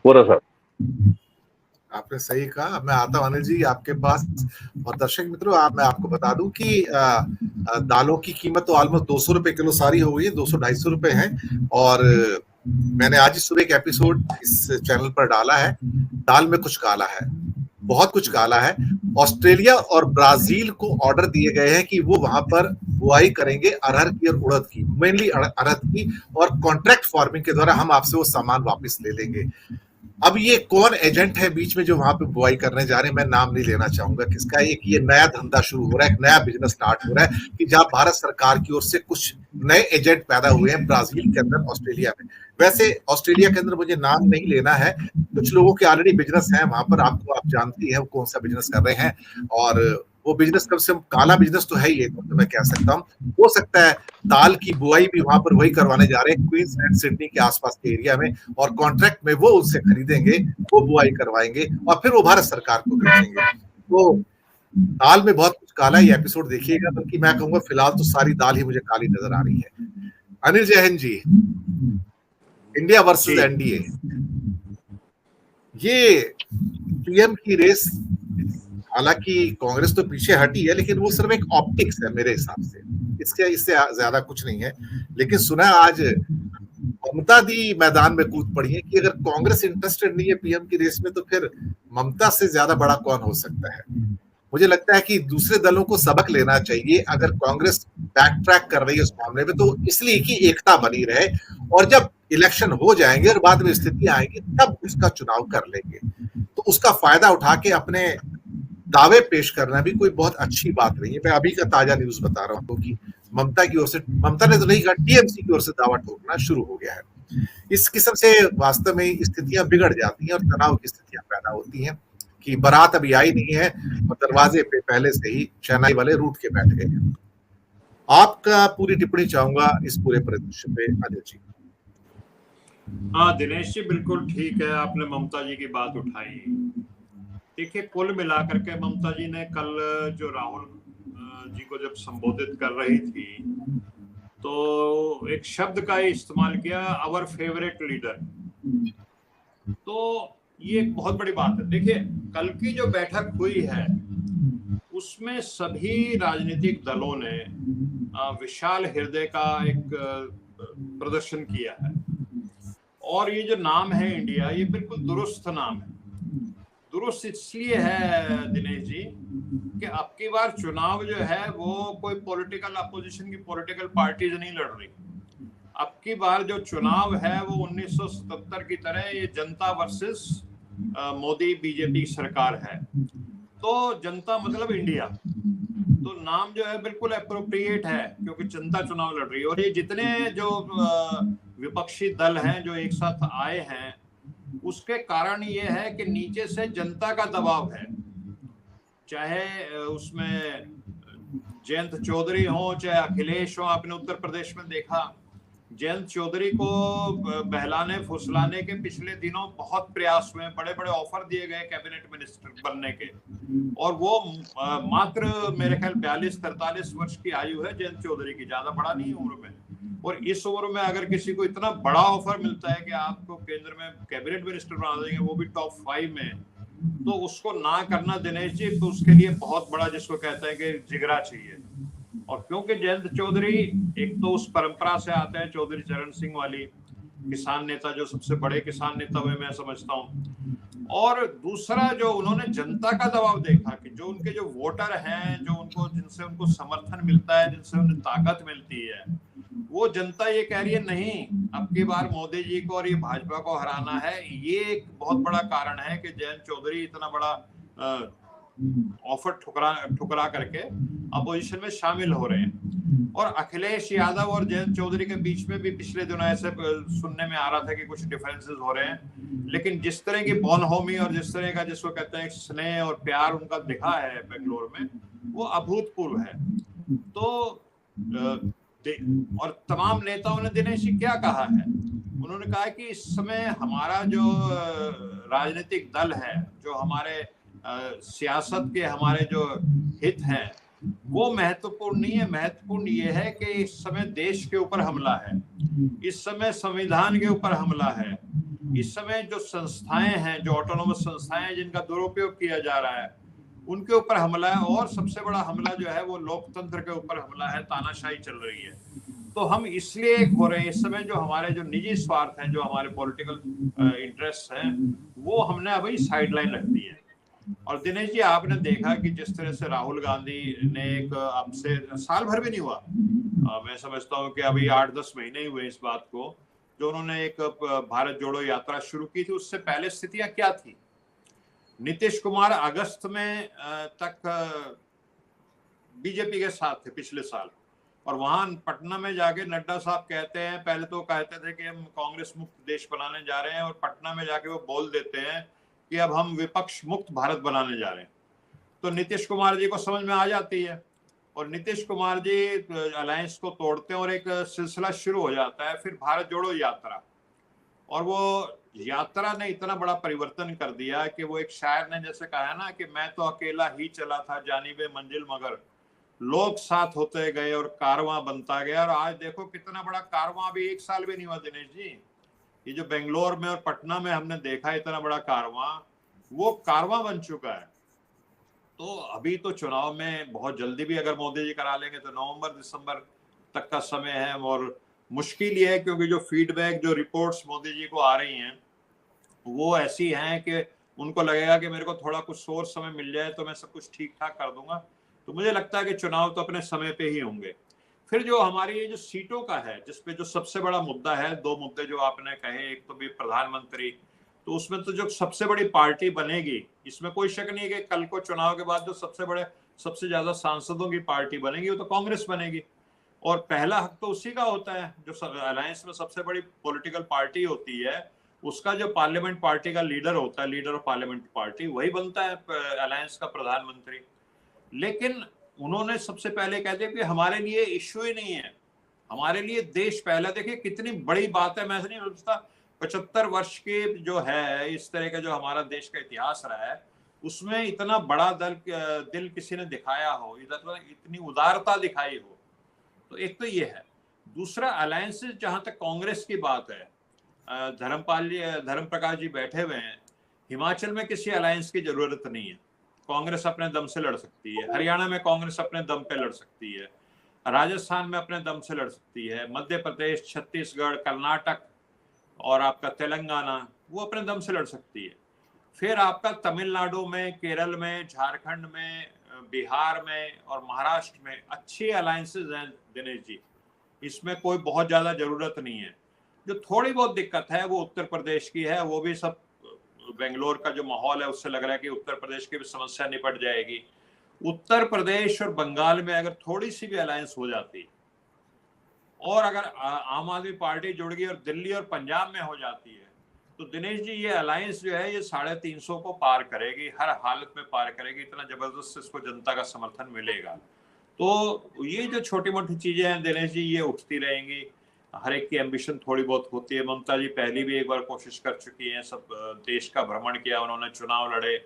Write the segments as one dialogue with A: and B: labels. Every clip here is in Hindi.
A: पूरा साहब।
B: आपने सही कहा। मैं आता हूं अनिल जी आपके पास। और दर्शक मित्रों, मैं आपको बता दूं कि दालों की कीमत तो ऑलमोस्ट 200 रुपए किलो सारी हो गई है, 200-250 रुपए है। और मैंने आज ही सुबह एक एपिसोड इस चैनल पर डाला है। दाल में कुछ काला है, बहुत कुछ काला है। ऑस्ट्रेलिया और ब्राजील को ऑर्डर दिए गए हैं कि वो वहां पर बुआई करेंगे अरहर की और उड़द की, मेनली अरहर की, और कॉन्ट्रैक्ट फार्मिंग के द्वारा हम आपसे वो सामान वापस ले लेंगे। अब ये कौन एजेंट है बीच में जो वहां पे बुआई करने जा रहे हैं, मैं नाम नहीं लेना चाहूंगा किसका। एक ये नया धंधा शुरू हो रहा है, एक नया बिजनेस स्टार्ट हो रहा है कि जहां भारत सरकार की ओर से कुछ नए एजेंट पैदा हुए हैं ब्राजील के अंदर, ऑस्ट्रेलिया में। वैसे ऑस्ट्रेलिया के अंदर मुझे नाम नहीं लेना है, कुछ लोगों के ऑलरेडी बिजनेस है वहां पर, आपको आप जानती है वो कौन सा बिजनेस कर रहे हैं। और वो बिजनेस कम से कम काला बिजनेस तो है ही एक, तो मैं कह सकता हूँ हो सकता है दाल की बुआई भी वहां पर वही करवाने जा रहे हैं क्वींसलैंड सिडनी के आसपास के एरिया में, और कॉन्ट्रैक्ट में वो उनसे खरीदेंगे, वो बुआई करवाएंगे और फिर वो भारत सरकार को बेचेंगे। तो दाल में बहुत कुछ काला, ये एपिसोड देखिएगा। बल्कि मैं कहूंगा फिलहाल तो सारी दाल ही मुझे काली नजर आ रही है। Anil Jain ji, India versus NDA, ये पीएम की रेस, हालांकि कांग्रेस तो पीछे हटी है, लेकिन वो सिर्फ एक ऑप्टिक्स है मेरे हिसाब से, इससे ज्यादा कुछ नहीं है। लेकिन सुना आज ममता दी मैदान में कूद पड़ी है कि अगर कांग्रेस इंटरेस्टेड नहीं है पीएम की रेस में, तो फिर ममता से ज्यादा बड़ा कौन हो सकता है। मुझे लगता है कि दूसरे दलों को सबक लेना चाहिए। अगर कांग्रेस बैक ट्रैक कर रही है उस मामले में, तो इसलिए कि एकता बनी रहे, और जब इलेक्शन हो जाएंगे और बाद में स्थिति आएगी तब उसका चुनाव कर लेंगे। तो उसका फायदा उठा के अपने दावे पेश करना भी कोई बहुत अच्छी बात नहीं है। मैं अभी का ताजा न्यूज बता रहा हूँ कि ममता की ओर से, ममता ने तो नहीं कहा, टीएमसी की ओर से दावा ठोकना शुरू हो गया है। इस किस्म से वास्तव में स्थितियां बिगड़ जाती हैं और तनाव की स्थितियां पैदा होती हैं कि बारात अभी आई नहीं है और दरवाजे पे पहले से ही शहनाई वाले रूठ के बैठ गए हैं। आपका पूरी टिप्पणी चाहूंगा इस पूरे परिदृश्य पे अनिल जी।
C: हाँ दिनेश जी, बिल्कुल ठीक है, आपने ममता जी की बात उठाई। देखिए, कुल मिलाकर के ममता जी ने कल जो राहुल जी को जब संबोधित कर रही थी, तो एक शब्द का इस्तेमाल किया, आवर फेवरेट लीडर। तो ये एक बहुत बड़ी बात है। देखिए, कल की जो बैठक हुई है उसमें सभी राजनीतिक दलों ने विशाल हृदय का एक प्रदर्शन किया है। और ये जो नाम है इंडिया, ये बिल्कुल दुरुस्त नाम है। दुरुस्त इसलिए है दिनेश जी कि अब की बार चुनाव जो है वो कोई पॉलिटिकल अपोजिशन की पॉलिटिकल पार्टीज नहीं लड़ रही। अब की बार जो चुनाव है वो 1977 की तरह ये जनता वर्सेस मोदी बीजेपी सरकार है। तो जनता मतलब इंडिया, तो नाम जो है बिल्कुल एप्रोप्रिएट है क्योंकि जनता चुनाव लड़ रही है। और ये जितने जो विपक्षी दल हैं जो एक साथ आए हैं, उसके कारण ये है कि नीचे से जनता का दबाव है। चाहे उसमें जयंत चौधरी हो, चाहे अखिलेश हो। आपने उत्तर प्रदेश में देखा, जयंत चौधरी को बहलाने फुसलाने के पिछले दिनों बहुत प्रयास हुए, बड़े बड़े ऑफर दिए गए कैबिनेट मिनिस्टर बनने के, और वो मात्र मेरे ख्याल 42-43 वर्ष की आयु है जयंत चौधरी की, ज्यादा बड़ा नहीं उम्र में। और इस उम्र में अगर किसी को इतना बड़ा ऑफर मिलता है कि आपको केंद्र में कैबिनेट मिनिस्टर बना देंगे, वो भी टॉप 5 में, तो उसको ना करना दिनेश जी, तो उसके लिए बहुत बड़ा, जिसको कहते हैं कि जिगरा चाहिए। और क्योंकि जयंत चौधरी एक तो उस परंपरा से आते हैं, चौधरी चरण सिंह वाली, किसान नेता, जो सबसे बड़े किसान नेता हुए मैं समझता हूँ। और दूसरा, जो उन्होंने जनता का दबाव देखा कि जो उनके जो वोटर हैं, जो उनको, जिनसे उनको समर्थन मिलता है, जिनसे उन्हें ताकत मिलती है, वो जनता ये कह रही है नहीं, अब की बार मोदी जी को और ये भाजपा को हराना है। ये एक बहुत बड़ा कारण है कि जयंत चौधरी इतना बड़ा ऑफर ठुकरा करके अपोजिशन में शामिल हो रहे हैं। और अखिलेश यादव और जयंत चौधरी के बीच में भी पिछले दिनों ऐसे सुनने में आ रहा था कि कुछ डिफरेंसेस हो रहे हैं, लेकिन जिस तरह की बॉनहोमी और जिस तरह का, जिसको कहते हैं, स्नेह और प्यार उनका दिखा है बेंगलोर में, वो अभूतपूर्व है। तो और तमाम नेताओं ने दिनेश जी क्या कहा है, उन्होंने कहा कि इस समय हमारा जो राजनीतिक दल है, जो हमारे सियासत के हमारे जो हित हैं, वो महत्वपूर्ण नहीं है। महत्वपूर्ण ये है कि इस समय देश के ऊपर हमला है, इस समय संविधान के ऊपर हमला है, इस समय जो संस्थाएं हैं, जो ऑटोनोमस संस्थाएं हैं जिनका दुरुपयोग किया जा रहा है, उनके ऊपर हमला है। और सबसे बड़ा हमला जो है वो लोकतंत्र के ऊपर हमला है, तानाशाही चल रही है। तो हम इसलिए एक हो रहे हैं इस समय, जो हमारे जो निजी स्वार्थ हैं, जो हमारे पॉलिटिकल इंटरेस्ट हैं, वो हमने अभी साइडलाइन रख दी है। और दिनेश जी, आपने देखा कि जिस तरह से राहुल गांधी ने एक, अब से साल भर भी नहीं हुआ, मैं समझता हूं कि अभी 8-10 महीने ही हुए इस बात को, जो उन्होंने एक भारत जोड़ो यात्रा शुरू की थी। उससे पहले स्थितियां क्या थी? नीतीश कुमार अगस्त में तक बीजेपी के साथ थे पिछले साल, और वहां पटना में जाके नड्डा साहब कहते हैं, पहले तो कहते थे कि हम कांग्रेस मुक्त देश बनाने जा रहे हैं, और पटना में जाके वो बोल देते हैं कि अब हम विपक्ष मुक्त भारत बनाने जा रहे हैं। तो नीतीश कुमार जी को समझ में आ जाती है, और नीतीश कुमार जी अलायंस को तोड़ते हैं और एक सिलसिला शुरू हो जाता है, फिर भारत जोड़ो यात्रा। और वो यात्रा ने इतना बड़ा परिवर्तन कर दिया कि वो, एक शायर ने जैसे कहा ना कि मैं तो अकेला ही चला था जानिबे मंजिल, मगर लोग साथ होते गए और कारवां बनता गया। और आज देखो कितना बड़ा कारवां, अभी 1 साल भी नहीं हुआ दिनेश जी, ये जो बेंगलोर में और पटना में हमने देखा इतना बड़ा कारवां, वो कारवां बन चुका है। तो अभी तो चुनाव में बहुत जल्दी भी अगर मोदी जी करा लेंगे तो नवंबर दिसंबर तक का समय है। और मुश्किल ये है क्योंकि जो फीडबैक, जो रिपोर्ट्स मोदी जी को आ रही हैं, वो ऐसी हैं कि उनको लगेगा कि मेरे को थोड़ा कुछ और समय मिल जाए तो मैं सब कुछ ठीक ठाक कर दूंगा। तो मुझे लगता है कि चुनाव तो अपने समय पे ही होंगे। फिर जो हमारी ये जो सीटों का है, जिसपे जो सबसे बड़ा मुद्दा है, 2 मुद्दे जो आपने कहे, एक तो भी प्रधानमंत्री, तो उसमें तो जो सबसे बड़ी पार्टी बनेगी, इसमें कोई शक नहीं है कि कल को चुनाव के बाद जो सबसे ज्यादा सांसदों की पार्टी बनेगी वो तो कांग्रेस बनेगी। और पहला हक तो उसी का होता है, जो अलायंस में सबसे बड़ी पॉलिटिकल पार्टी होती है, उसका जो पार्लियामेंट पार्टी का लीडर होता है, लीडर ऑफ पार्लियामेंट पार्टी, वही बनता है अलायंस का प्रधानमंत्री। लेकिन उन्होंने सबसे पहले कह दिया कि हमारे लिए इश्यू ही नहीं है, हमारे लिए देश पहला। देखिए कितनी बड़ी बात है, मैं नहीं समझता 75 वर्ष के जो है इस तरह का जो हमारा देश का इतिहास रहा है, उसमें इतना बड़ा दिल किसी ने दिखाया हो, इतनी उदारता दिखाई हो। तो एक तो ये है। दूसरा, अलायंसेस, जहां तक कांग्रेस की बात है, धर्म प्रकाश जी बैठे हुए हैं, हिमाचल में किसी अलायंस की जरूरत नहीं है, कांग्रेस अपने दम से लड़ सकती है। हरियाणा में कांग्रेस अपने दम पे लड़ सकती है, राजस्थान में अपने दम से लड़ सकती है, मध्य प्रदेश, छत्तीसगढ़, कर्नाटक और आपका तेलंगाना, वो अपने दम से लड़ सकती है। फिर आपका तमिलनाडु में, केरल में, झारखंड में, बिहार में और महाराष्ट्र में अच्छी अलायंसेस हैं दिनेश जी, इसमें कोई बहुत ज्यादा जरूरत नहीं है। जो थोड़ी बहुत दिक्कत है वो उत्तर प्रदेश की है, वो भी सब बेंगलोर का जो माहौल है उससे लग रहा है कि उत्तर प्रदेश की भी समस्या निपट जाएगी। उत्तर प्रदेश और बंगाल में अगर थोड़ी सी भी अलायंस हो जाती, और अगर आम आदमी पार्टी जुड़ गई और दिल्ली और पंजाब में हो जाती है, तो दिनेश जी ये अलायंस जो है ये 350 को पार करेगी, हर हालत में पार करेगी। इतना जबरदस्त इसको जनता का समर्थन मिलेगा। तो ये जो छोटी मोटी चीजें हैं दिनेश जी, ये उठती रहेंगी। हर एक की एम्बिशन थोड़ी बहुत होती है। ममता जी पहले भी एक बार कोशिश कर चुकी हैं, सब देश का भ्रमण किया, उन्होंने चुनाव लड़े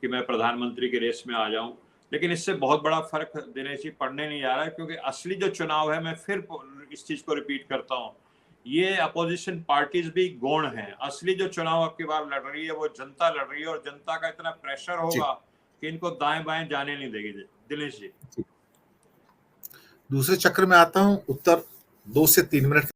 C: कि मैं प्रधानमंत्री की रेस में आ जाऊं, लेकिन इससे बहुत बड़ा फर्क दिनेश जी पड़ने नहीं जा रहा है। क्योंकि असली जो चुनाव है, मैं फिर इस चीज को रिपीट करता हूँ, ये अपोजिशन पार्टीज भी गौण हैं। असली जो चुनाव आपकी बार लड़ रही है वो जनता लड़ रही है, और जनता का इतना प्रेशर होगा कि इनको दाएं बाएं जाने नहीं देगी दिनेश जी।
B: दूसरे चक्र में आता हूं, उत्तर 2 से 3 मिनट